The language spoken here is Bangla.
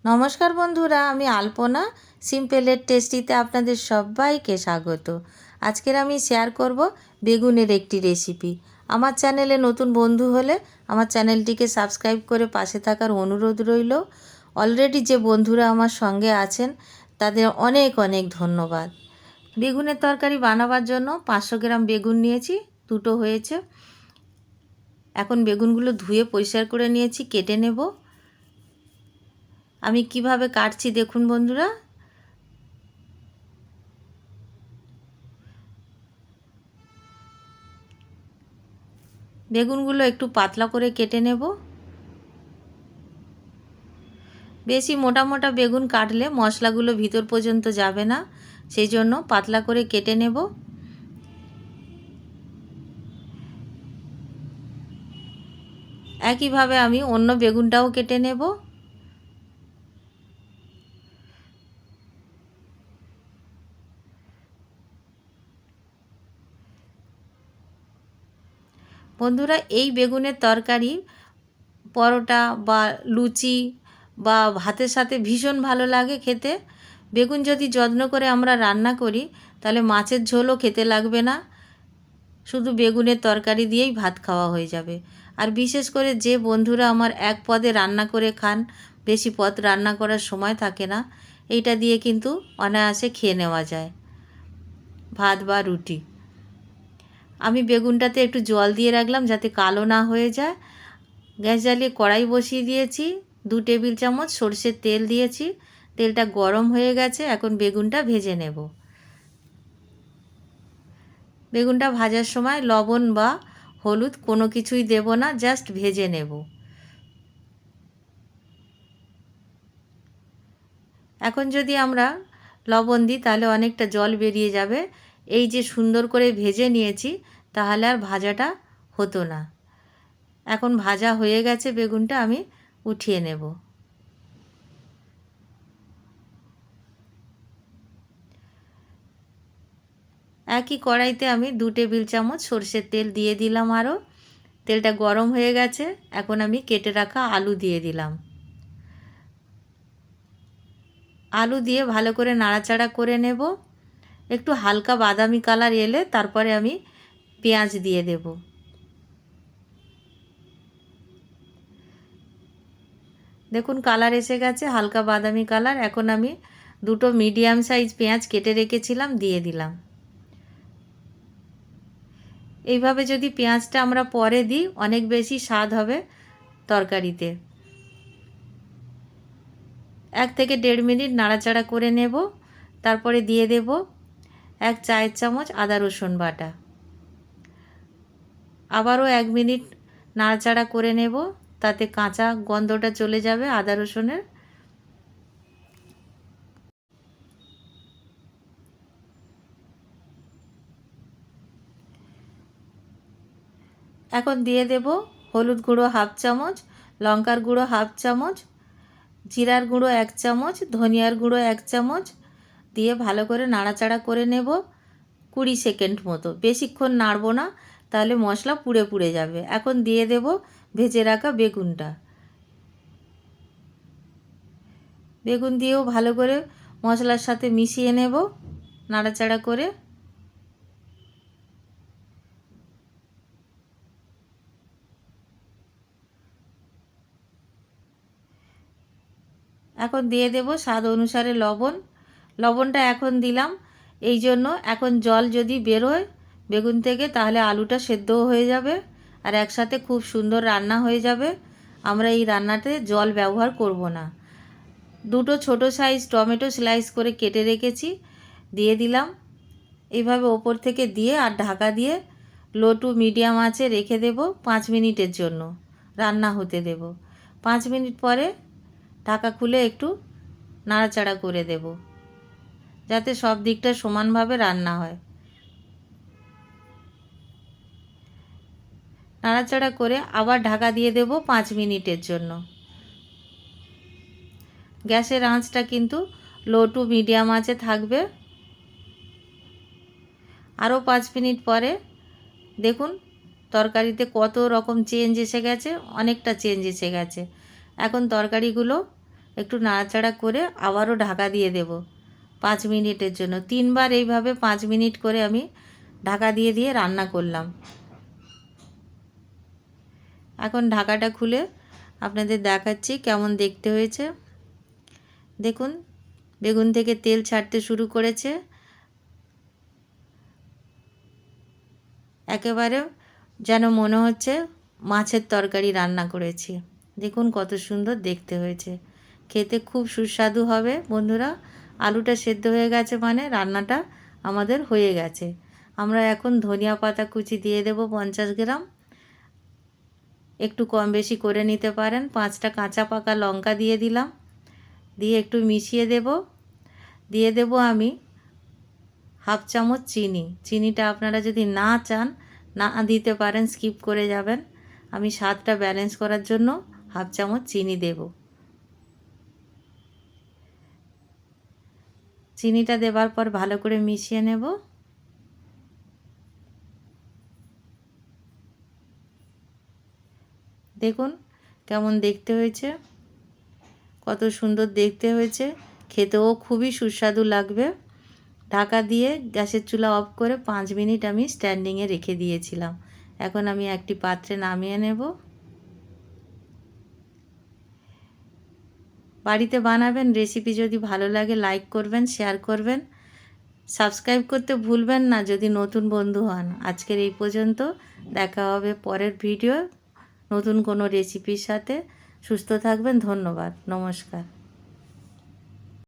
নমস্কার বন্ধুরা, আমি আলপনা সিম্পলের টেস্টিতে আপনাদের সবাইকে স্বাগত। আজকের আমি শেয়ার করব বেগুনের একটি রেসিপি। আমার চ্যানেলে নতুন বন্ধু হলে আমার চ্যানেলটিকে সাবস্ক্রাইব করে পাশে থাকার অনুরোধ রইল। অলরেডি যে বন্ধুরা আমার সঙ্গে আছেন তাদের অনেক অনেক ধন্যবাদ। বেগুনের তরকারি বানাবার জন্য 500 গ্রাম বেগুন নিয়েছি, দুটো হয়েছে। এখন বেগুনগুলো ধুয়ে পরিষ্কার করে নিয়েছি, কেটে নেব। আমি কিভাবে কাটছি দেখুন বন্ধুরা। বেগুনগুলো একটু পাতলা করে কেটে নেব। বেশি মোটা মোটা বেগুন কাটলে মশলাগুলো ভিতর পর্যন্ত যাবে না, সেই জন্য পাতলা করে কেটে নেব। একইভাবে আমি অন্য বেগুনটাও কেটে নেব। বন্ধুরা, এই বেগুনের তরকারি পরোটা বা লুচি বা ভাতের সাথে ভীষণ ভালো লাগে খেতে। বেগুন যদি যত্ন করে আমরা রান্না করি তাহলে মাছের ঝোলও খেতে লাগবে না, শুধু বেগুনের তরকারি দিয়েই ভাত খাওয়া হয়ে যাবে। আর বিশেষ করে যে বন্ধুরা আমার এক পদে রান্না করে খান, বেশি পদ রান্না করার সময় থাকে না, এইটা দিয়ে কিন্তু অনায়াসে খেয়ে নেওয়া যায় ভাত বা রুটি। আমি বেগুনটাতে একটু জল দিয়ে রাখলাম যাতে কালো না হয়ে যায়। গ্যাস জ্বালিয়ে কড়াই বসিয়ে দিয়েছি, 2 টেবিল চামচ সরষের তেল দিয়েছি। তেলটা গরম হয়ে গেছে, এখন বেগুনটা ভেজে নেব। বেগুনটা ভাজার সময় লবণ বা হলুদ কোনো কিছুই দেব না, জাস্ট ভেজে নেব। এখন যদি আমরা লবণ দিই তাহলে অনেকটা জল বেরিয়ে যাবে। এই যে সুন্দর করে ভেজে নিয়েছি তাহলে আর ভাজাটা হতো না। এখন ভাজা হয়ে গেছে বেগুনটা, আমি উঠিয়ে নেব। একই কড়াইতে আমি 2 টেবিল চামচ সরষের তেল দিয়ে দিলাম আরও। তেলটা গরম হয়ে গেছে, এখন আমি কেটে রাখা আলু দিয়ে দিলাম। আলু দিয়ে ভালো করে নাড়াচাড়া করে নেব। একটু হালকা বাদামি কালার এলে তারপরে আমি পেঁয়াজ দিয়ে দেব। দেখুন কালার এসে গেছে, হালকা বাদামি কালার। এখন আমি 2টো মিডিয়াম সাইজ পেঁয়াজ কেটে রেখেছিলাম দিয়ে দিলাম। এইভাবে যদি পেঁয়াজটা আমরা পরে দিই অনেক বেশি স্বাদ হবে তরকারিতে। 1 থেকে 1.5 মিনিট নাড়াচাড়া করে নেব। তারপরে দিয়ে দেব 1 চায়ের চামচ আদা রসুন বাটা। আবারও 1 মিনিট নাড়াচাড়া করে নেব, তাতে কাঁচা গন্ধটা চলে যাবে আদা রসুনের। এখন দিয়ে দেব হলুদ গুঁড়ো 1/2 চামচ, লঙ্কার গুঁড়ো 1/2 চামচ, জিরার গুঁড়ো 1 চামচ, ধনিয়ার গুঁড়ো 1 চামচ দিয়ে ভালো করে নাড়াচাড়া করে নেব 20 সেকেন্ড মতো। বেশিক্ষণ নাড়ব না, তাহলে মশলা পুড়ে পুড়ে যাবে। এখন দিয়ে দেব ভেজে রাখা বেগুনটা। বেগুন দিয়েও ভালো করে মশলার সাথে মিশিয়ে নেব নাড়াচাড়া করে। এখন দিয়ে দেব স্বাদ অনুসারে লবণ। লবণটা এখন দিলাম এই জন্য, এখন জল যদি বেরোয় বেগুন থেকে তাহলে আলুটা সেদ্ধও হয়ে যাবে আর একসাথে খুব সুন্দর রান্না হয়ে যাবে। আমরা এই রান্নাতে জল ব্যবহার করব না। 2টো ছোটো সাইজ টমেটো স্লাইস করে কেটে রেখেছি, দিয়ে দিলাম। এইভাবে ওপর থেকে দিয়ে আর ঢাকা দিয়ে লো টু মিডিয়াম আঁচে রেখে দেব 5 মিনিটের জন্য, রান্না হতে দেব। 5 মিনিট পরে ঢাকা খুলে একটু নাড়াচাড়া করে দেব যাতে সব দিকটা সমানভাবে রান্না হয়। নাড়াচাড়া করে আবার ঢাকা দিয়ে দেব 5 মিনিটের জন্য। গ্যাসের আঁচটা কিন্তু লো টু মিডিয়াম আঁচে থাকবে। আরও 5 মিনিট পরে দেখুন তরকারিতে কত রকম চেঞ্জ এসে গেছে, অনেকটা চেঞ্জ এসে গেছে। এখন তরকারিগুলো একটু নাড়াচাড়া করে আবারও ঢাকা দিয়ে দেব 5 মিনিটের জন্য। 3 বার এইভাবে 5 মিনিট করে আমি ঢাকা দিয়ে দিয়ে রান্না করলাম। এখন ঢাকাটা খুলে আপনাদের দেখাচ্ছি কেমন দেখতে হয়েছে। দেখুন বেগুন থেকে তেল ছাড়তে শুরু করেছে, একেবারে যেন মনে হচ্ছে মাছের তরকারি রান্না করেছি। দেখুন কত সুন্দর দেখতে হয়েছে, খেতে খুব সুস্বাদু হবে বন্ধুরা। আলুটা সেদ্ধ হয়ে গেছে মানে রান্নাটা আমাদের হয়ে গেছে। আমরা এখন ধনিয়া পাতা কুচি দিয়ে দেব 50 গ্রাম, একটু কম বেশি করে নিতে পারেন। 5টা কাঁচা পাকা লঙ্কা দিয়ে দিলাম, দিয়ে একটু মিশিয়ে দিয়ে দেব আমি হাফ চামচ চিনি। চিনিটা আপনারা যদি না চান না দিতে পারেন, স্কিপ করে যাবেন। আমি স্বাদটা ব্যালেন্স করার জন্য হাফ চামচ চিনি দেব। চিনিটা দেওয়ার পর ভালো করে মিশিয়ে নেব। দেখুন কেমন দেখতে হয়েছে, কত সুন্দর দেখতে হয়েছে, খেতেও খুবই সুস্বাদু লাগবে। ঢাকা দিয়ে গ্যাসের চুলা অফ করে 5 মিনিট আমি স্ট্যান্ডিংয়ে রেখে দিয়েছিলাম। এখন আমি একটি পাত্রে নামিয়ে নেব। বাড়িতে বানাবেন। রেসিপি যদি ভালো লাগে লাইক করবেন, শেয়ার করবেন, সাবস্ক্রাইব করতে ভুলবেন না যদি নতুন বন্ধু হন। আজকের এই পর্যন্ত, দেখা হবে পরের ভিডিও নতুন কোনো রেসিপির সাথে। সুস্থ থাকবেন, ধন্যবাদ, নমস্কার।